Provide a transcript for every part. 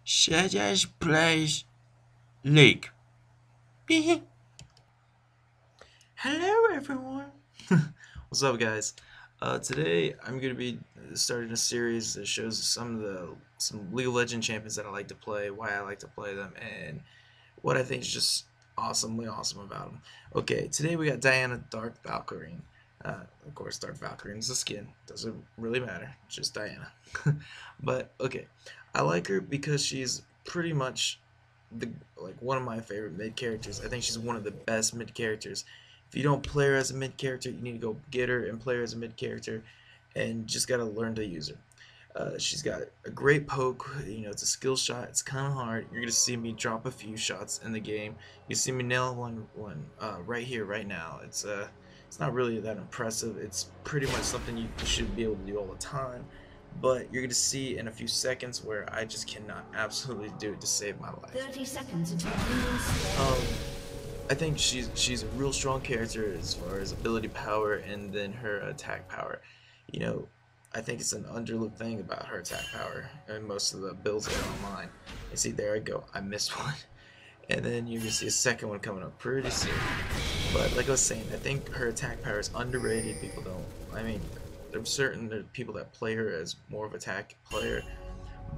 Sidus plays League. Hello, everyone. What's up, guys? Today I'm going to be starting a series that shows some League of Legends champions that I like to play, why I like to play them, and what I think is just awesomely awesome about them. Okay, today we got Diana Dark Valkyrie. Of course, Dark Valkyrie is the skin. Doesn't really matter. Just Diana. But okay, I like her because she's pretty much the one of my favorite mid characters. I think she's one of the best mid characters. If you don't play her as a mid character, you need to go get her and play her as a mid character, and just gotta learn to use her. She's got a great poke. You know, it's a skill shot. It's kind of hard. You're gonna see me drop a few shots in the game. You see me nail one right here, right now. It's not really that impressive. It's pretty much something you should be able to do all the time. But you're gonna see in a few seconds where I just cannot absolutely do it to save my life. 30 seconds until I think she's a real strong character as far as ability power and then her attack power. You know, I think it's an underlooked thing about her attack power and most of the builds that are online. You see, there I go, I missed one. And then you're gonna see a second one coming up pretty soon. But like I was saying, I think her attack power is underrated. People don't, I mean, there are people that play her as more of an attack player,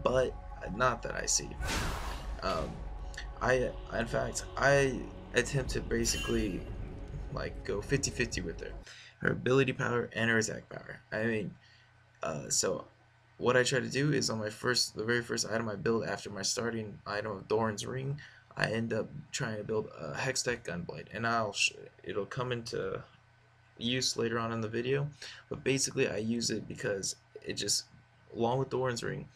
but not that I see. Um, in fact, I attempt to basically like go 50-50 with her ability power and her attack power. I mean, so what I try to do is on the very first item I build after my starting item of Doran's Ring, I end up trying to build a Hextech gunblade, and it'll come into use later on in the video. But basically, I use it because it just, along with Doran's Ring,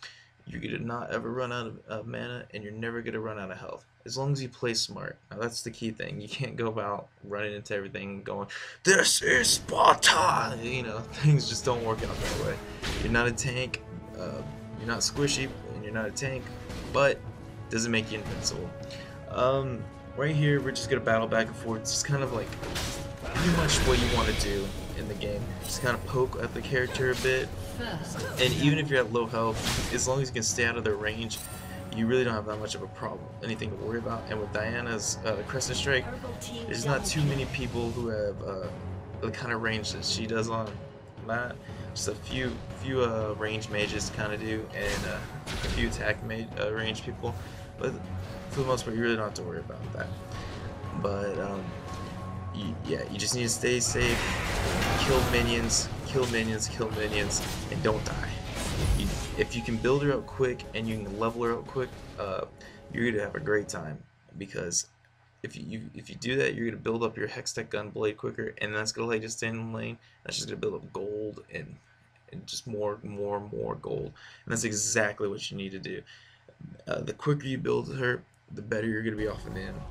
you're gonna not ever run out of mana, and you're never gonna run out of health as long as you play smart. Now that's the key thing. You can't go about running into everything and going, "This is Sparta." You know, things just don't work out that way. You're not a tank. You're not squishy, and you're not a tank, but it doesn't make you invincible. Right here, we're just gonna battle back and forth. It's just kind of like pretty much what you want to do in the game. Just kind of poke at the character a bit, and even if you're at low health, as long as you can stay out of their range, you really don't have that much of a problem, anything to worry about. And with Diana's Crescent Strike, there's not too many people who have the kind of range that she does on that. Just a few range mages kind of do, and a few attack range people. But for the most part, you really don't have to worry about that. But yeah, you just need to stay safe, kill minions, and don't die. If you can build her up quick and you can level her up quick, you're gonna have a great time, because if you do that, you're gonna build up your Hextech gunblade quicker, and that's gonna let you stay in the lane. That's just gonna build up gold and just more gold, and that's exactly what you need to do. The quicker you build her, the better you're gonna be off in the end.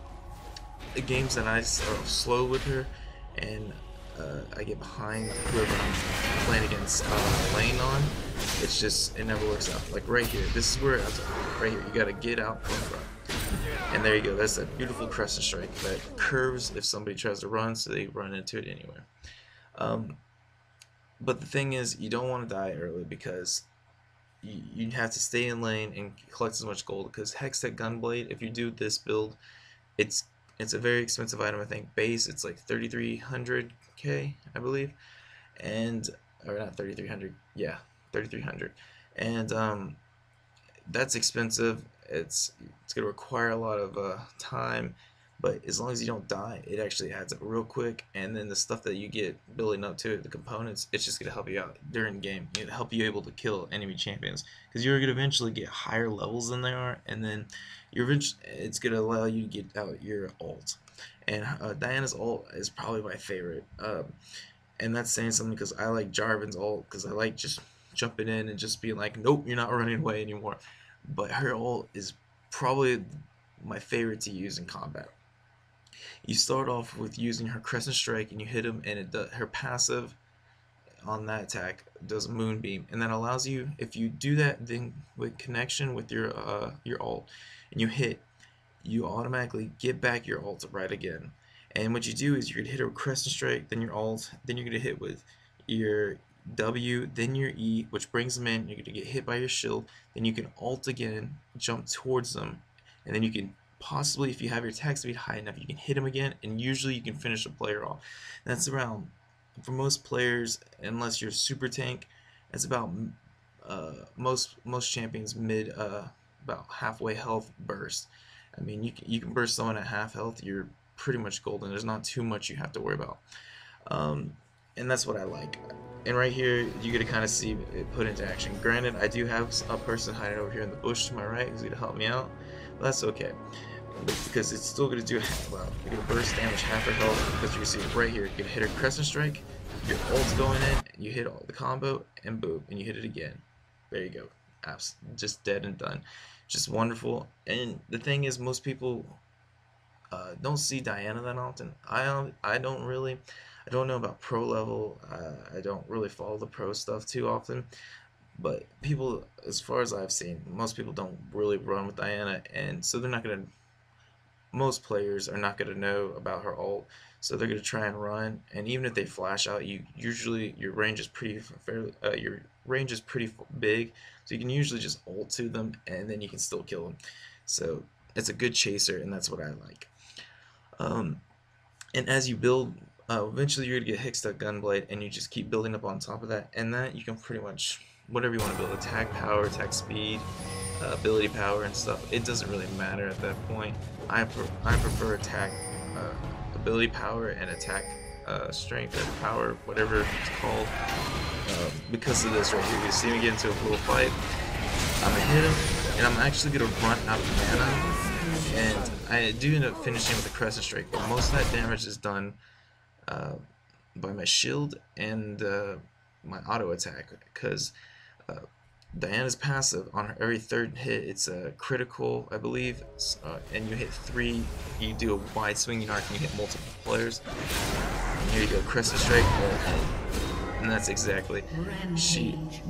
The games that I are slow with her, and I get behind whoever I'm playing against lane on, it never works out. Like right here, this is where right here, you gotta get out from front, and there you go. That's that beautiful crescent strike that curves if somebody tries to run, so they run into it anywhere. But the thing is, you don't want to die early, because you have to stay in lane and collect as much gold, because Hextech Gunblade, if you do this build, it's a very expensive item. I think base it's like 3,300k, I believe, and or not 3,300, yeah, 3,300, and that's expensive. It's gonna require a lot of time, but as long as you don't die, it actually adds up real quick. And then the stuff that you get building up to it, the components, it's just gonna help you out during the game. It'll help you able to kill enemy champions, because you're gonna eventually get higher levels than they are, and then it's gonna allow you to get out your ult. And Diana's ult is probably my favorite, and that's saying something, because I like Jarvan's ult, because I like just jumping in and just being like, nope, you're not running away anymore. But her ult is probably my favorite to use in combat. You start off with using her Crescent Strike, and you hit him, and her passive on that attack does Moonbeam, and that allows you, if you do that then with connection with your ult, and you hit, you automatically get back your ult right again. And what you do is you're gonna hit a Crescent Strike, then your ult, then you're gonna hit with your W, then your E, which brings them in. You're going to get hit by your shield. Then you can ult again, jump towards them, and then you can possibly, if you have your attack speed high enough, you can hit them again, and usually you can finish a player off. That's around, for most players, unless you're super tank, that's about most champions mid about halfway health burst. I mean, you can burst someone at half health, you're pretty much golden. There's not too much you have to worry about. Um, and that's what I like. And right here, you get to kind of see it put into action. Granted, I do have a person hiding over here in the bush to my right who's going to help me out, but that's okay. Because it's still going to do, well, you're going to burst damage half her health, because you can see it right here. You're going to hit her Crescent Strike, your ult's going in, you hit all the combo, and boom, and you hit it again. There you go. Just dead and done. Just wonderful. And the thing is, most people don't see Diana that often. I don't really. I don't know about pro level. I don't really follow the pro stuff too often. But people, as far as I've seen, most people don't really run with Diana, and so they're not gonna. Most players are not gonna know about her ult, so they're gonna try and run. And even if they flash out, usually your range is pretty fairly. Your range is pretty big, so you can usually just ult to them, and then you can still kill them. So it's a good chaser, and that's what I like. And as you build, eventually you're gonna get Hextech Gunblade, and you just keep building up on top of that, and that you can pretty much whatever you want to build, attack power, attack speed, ability power, and stuff. It doesn't really matter at that point. I prefer attack ability power and attack strength or power, whatever it's called, because of this right here. You see me get into a little fight. I'm gonna hit him, and I'm actually gonna run out of mana, and I do end up finishing with a Crescent Strike, but most of that damage is done by my shield and my auto attack, because Diana's passive on her every third hit, it's a critical, I believe, and you hit 3, you do a wide swinging arc and you hit multiple players. And here you go, Crescent Strike, and that's exactly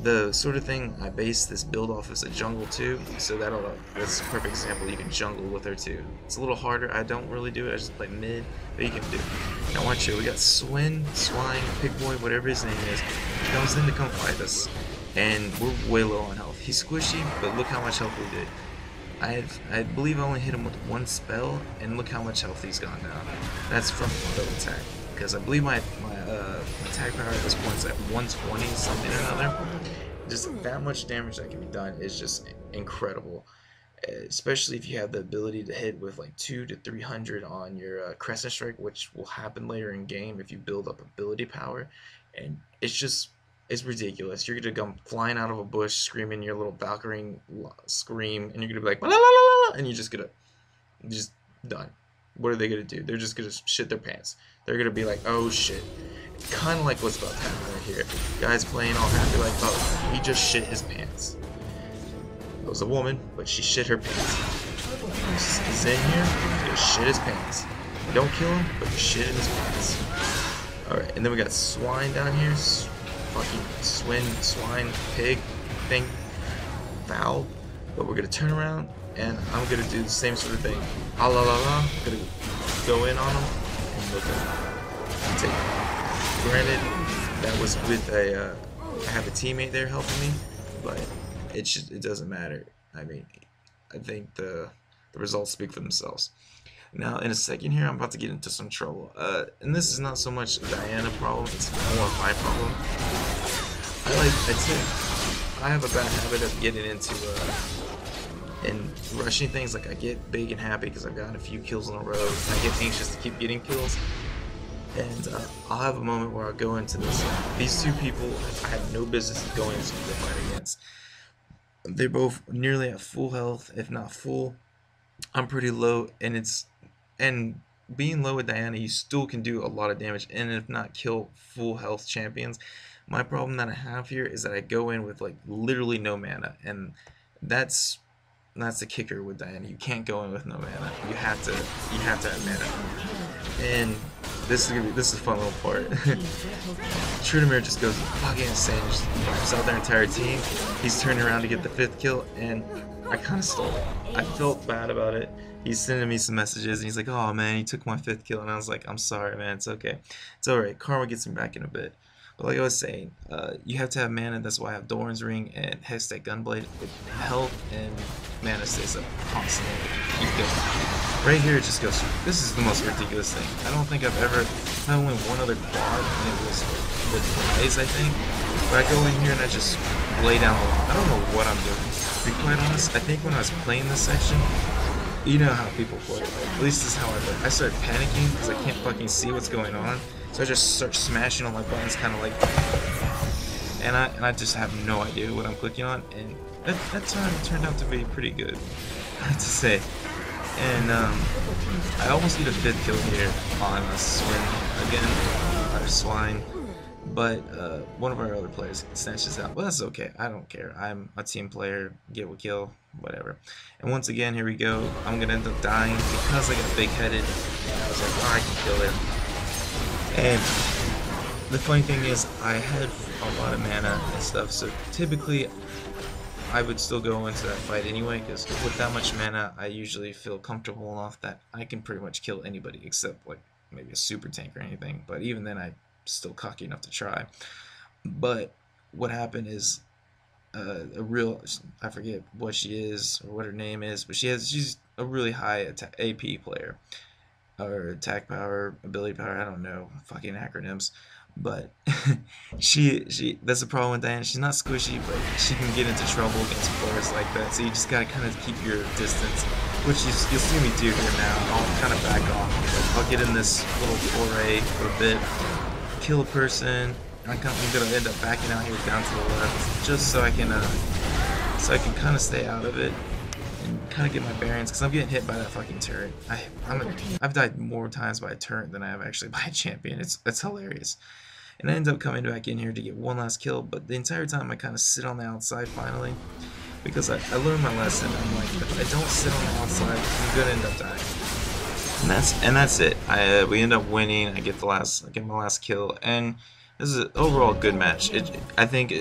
the sort of thing I base this build off as a jungle too, so that's a perfect example. You can jungle with her too. It's a little harder, I don't really do it, I just play mid, but you can do it. Now watch here, we got Swine, Pigboy, whatever his name is, he comes in to come fight us. And we're way low on health. He's squishy, but look how much health we did. I believe I only hit him with one spell, and look how much health he's gone down. That's from auto attack, because I believe my attack power at this point is at 120 something or another. Just that much damage that can be done is just incredible. Especially if you have the ability to hit with like 200 to 300 on your Crescent Strike, which will happen later in game if you build up ability power, and it's ridiculous. You're gonna come flying out of a bush, screaming your little Valkyrie scream, and you're gonna be like, la, la, la, la, and you're just done. What are they gonna do? They're just gonna shit their pants. They're gonna be like, oh shit. Kind of like what's about to happen right here. Guys playing all happy like, oh, he just shit his pants. It was a woman, but she shit her pants. He's in here, he's gonna shit his pants. You don't kill him, but you shit in his pants. Alright, and then we got Swine down here. Fucking swine, pig thing, foul. But we're gonna turn around, and I'm gonna do the same sort of thing. Ah la la la. I'm gonna go in on him and look at him. Take him. Granted, that was with I have a teammate there helping me, but it doesn't matter. I mean, I think the results speak for themselves. Now, in a second here, I'm about to get into some trouble. And this is not so much a Diana problem, it's more my problem. I have a bad habit of getting into, and rushing things. Like, I get big and happy because I've gotten a few kills in a row, and I get anxious to keep getting kills. And I'll have a moment where I'll go into this. These two people, I have no business going into the fight against. They're both nearly at full health, if not full. I'm pretty low, and being low with Diana, you still can do a lot of damage, and if not kill full health champions. My problem that I have here is that I go in with like literally no mana, and that's the kicker with Diana. You can't go in with no mana. You have to have mana. And this is a fun little part. Trudamir just goes fucking insane, just wipes out their entire team. He's turning around to get the 5th kill, and I kind of stole it. I felt bad about it. He's sending me some messages, and he's like, oh man, he took my 5th kill, and I was like, I'm sorry man, it's okay. It's alright, karma gets me back in a bit. But like I was saying, you have to have mana. That's why I have Doran's Ring and Hextech Gunblade. With health and mana stays up constantly. You go. Right here, it just goes. This is the most ridiculous thing. I don't think I've ever had only one other quad, and it was with Rise, I think. But I go in here and I just lay down the line. I don't know what I'm doing. To be quite honest, I think when I was playing this section, you know how people play. Like, at least this is how I play. I start panicking because I can't fucking see what's going on. So I just start smashing on my buttons, kind of like, and I just have no idea what I'm clicking on. And that time turned out to be pretty good, I have to say. And I almost need a 5th kill here on a Swin again, or Swine. But one of our other players snatches out. But that's okay. I don't care. I'm a team player. Get a kill, whatever. And once again, here we go. I'm gonna end up dying because I got big-headed. And I was like, oh, I can kill it. And the funny thing is, I had a lot of mana and stuff. So typically, I would still go into that fight anyway, because with that much mana, I usually feel comfortable enough that I can pretty much kill anybody except like maybe a super tank or anything. But even then, I'm still cocky enough to try. But what happened is a real, I forget what she is or what her name is, but she's a really high AP player or attack power, ability power. I don't know fucking acronyms, but she that's the problem with Diana. She's not squishy, but she can get into trouble against players like that. So you just gotta kind of keep your distance, which you'll see me do here now. I'll kind of back off. I'll get in this little foray for a bit, kill a person. I'm gonna end up backing out here down to the left, just so I can kind of stay out of it and kind of get my bearings, because I'm getting hit by that fucking turret. I've died more times by a turret than I have actually by a champion. It's hilarious. And I end up coming back in here to get one last kill, but the entire time I kind of sit on the outside finally, because I learned my lesson. I'm like, if I don't sit on the outside, I'm gonna end up dying. And that's it. We end up winning. I get my last kill, and this is an overall good match. I think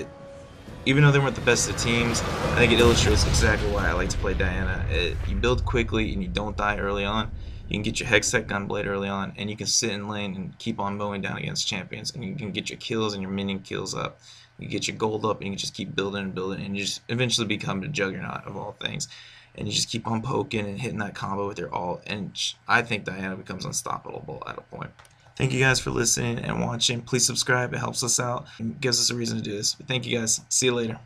even though they weren't the best of teams, I think it illustrates exactly why I like to play Diana. You build quickly and you don't die early on. You can get your Hextech Gunblade early on, and you can sit in lane and keep on mowing down against champions, and you can get your kills and your minion kills up. You get your gold up, and you can just keep building and building, and you just eventually become the Juggernaut of all things. And you just keep on poking and hitting that combo with your ult, and I think Diana becomes unstoppable at a point. Thank you guys for listening and watching. Please subscribe. It helps us out and gives us a reason to do this. But thank you guys. See you later.